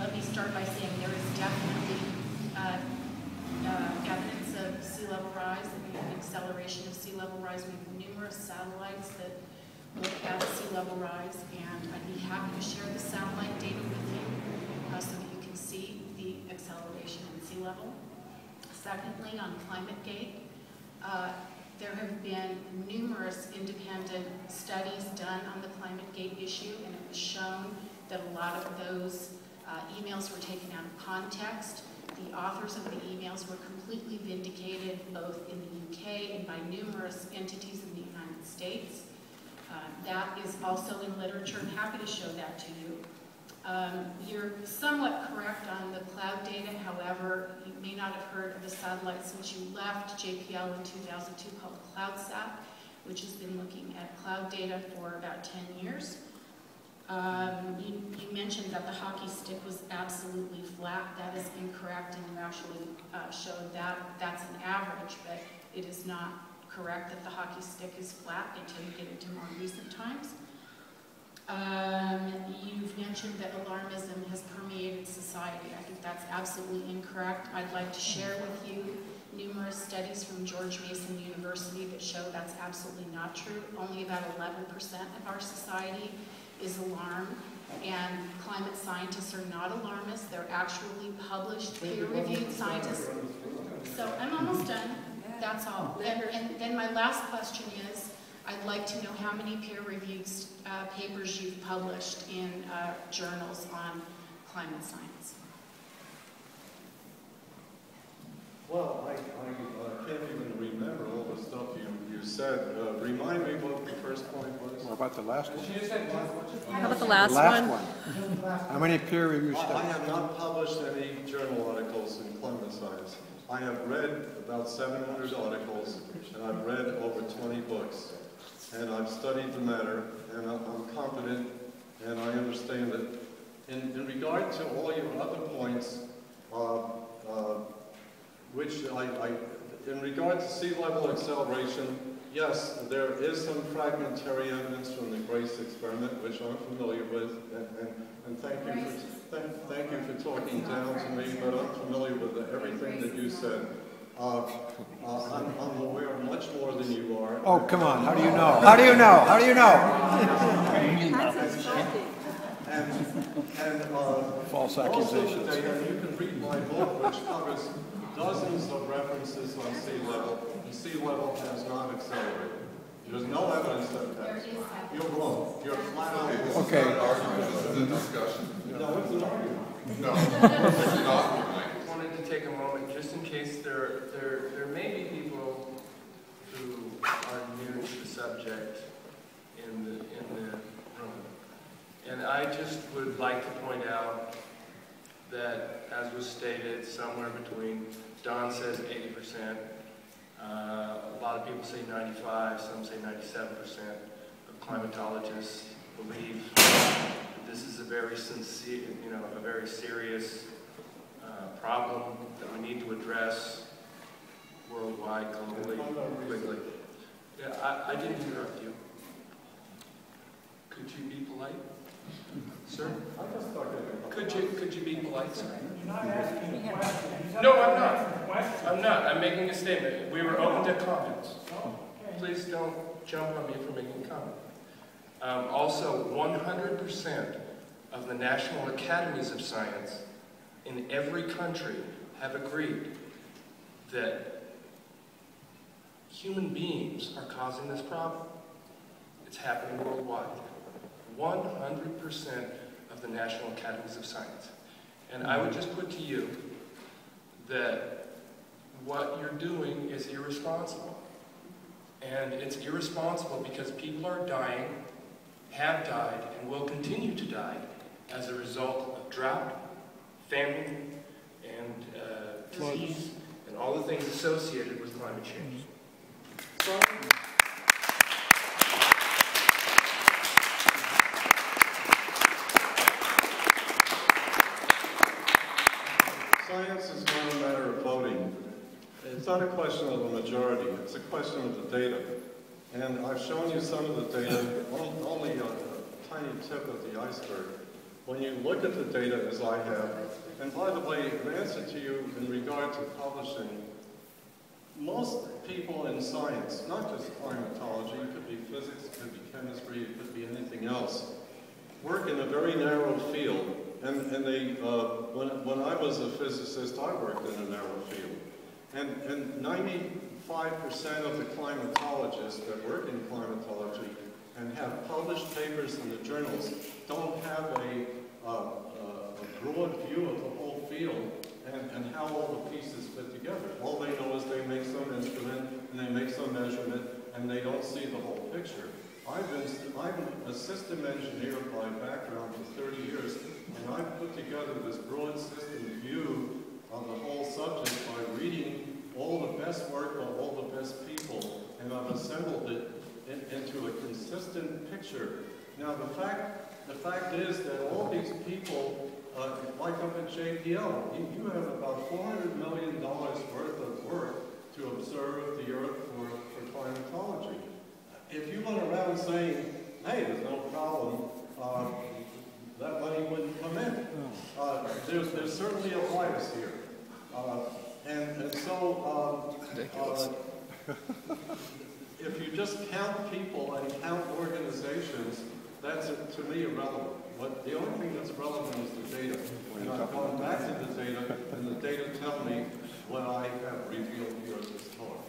let me start by saying there is definitely evidence of sea level rise and an acceleration of sea level rise. We have numerous satellites that look at sea level rise, and I'd be happy to share the satellite data with you so that you can see the acceleration in sea level. Secondly, on ClimateGate, there have been numerous independent studies done on the ClimateGate issue, and it was shown that a lot of those emails were taken out of context. The authors of the emails were completely vindicated both in the UK and by numerous entities in the United States. That is also in literature. I'm happy to show that to you. You're somewhat correct on the cloud data. However, you may not have heard of the satellite since you left JPL in 2002 called CloudSat, which has been looking at cloud data for about 10 years. You mentioned that the hockey stick was absolutely flat. That is incorrect, and you actually showed that that's an average, but it is not correct that the hockey stick is flat until you get into more recent times. You've mentioned that alarmism has permeated society. I think that's absolutely incorrect. I'd like to share with you numerous studies from George Mason University that show that's absolutely not true. Only about 11% of our society is alarmed, and climate scientists are not alarmists. They're actually published, peer-reviewed scientists. So I'm almost done. That's all. And then my last question is, I'd like to know how many peer-reviewed papers you've published in journals on climate science. Well, I can't even remember all the stuff you said. Remind me what the first point was. What about the last one? How about the last one? How many peer-reviewed studies? I have not published any journal articles in climate science. I have read about 700 articles, and I've read over 20 books. And I've studied the matter, and I'm confident, and I understand it. In regard to all your other points, in regard to sea level acceleration, yes, there is some fragmentary evidence from the GRACE experiment, which I'm familiar with, and thank you for talking down to me, but I'm familiar with everything that you said. I'm aware of much more than you are. Oh, come on. How do you know? How do you know? How do you know? False accusations. Also, you can read my book, which covers dozens of references on sea level. The sea level has not accelerated. There's no evidence that it has. You're wrong. You're flat out. Okay. It's not an argument. This is a discussion. No, it's an argument. No, it's not. I wanted to take a moment, just in case there may be people who are new to the subject in the room. And I just would like to point out that, as was stated, somewhere between, Don says 80%, a lot of people say 95, some say 97% of climatologists believe that this is a very sincere, a very serious problem that we need to address worldwide, globally, quickly. Yeah, I didn't interrupt you. Could you be polite, sir? Could you be polite, sir? You're not asking a question. No, I'm not. I'm not. I'm making a statement. We were open to comments. Please don't jump on me for making a comment. Also, 100% of the National Academies of Science in every country have agreed that human beings are causing this problem. It's happening worldwide. 100% of the National Academies of Science. And I would just put to you that what you're doing is irresponsible. And it's irresponsible because people are dying, have died, and will continue to die as a result of drought, famine, and disease, and all the things associated with climate change. Science is not a matter of voting. It's not a question of a majority. It's a question of the data. And I've shown you some of the data, only a tiny tip of the iceberg. when you look at the data as I have, and by the way, in answer to you in regard to publishing, most people in science, not just climatology, it could be physics, it could be chemistry, it could be anything else, work in a very narrow field. And they, when I was a physicist, I worked in a narrow field. And 95% of the climatologists that work in climatology and have published papers in the journals don't have a broad view of the whole field and how all the pieces fit together. All they know is they make some instrument and they make some measurement and they don't see the whole picture. I'm a system engineer by background for 30 years, and I've put together this broad system view of the whole subject by reading all the best work of all the best people, and I've assembled it into a consistent picture. Now the fact is that all these people, like up at JPL, you have about $400 million worth of work to observe the Earth for climatology. If you went around saying, hey, there's no problem, that money wouldn't come in. There's certainly a bias here. And so, if you just count people and count organizations, that's, to me, irrelevant. The only thing that's relevant is the data. And I've gone back to the data, and the data tell me what I have revealed here at this talk.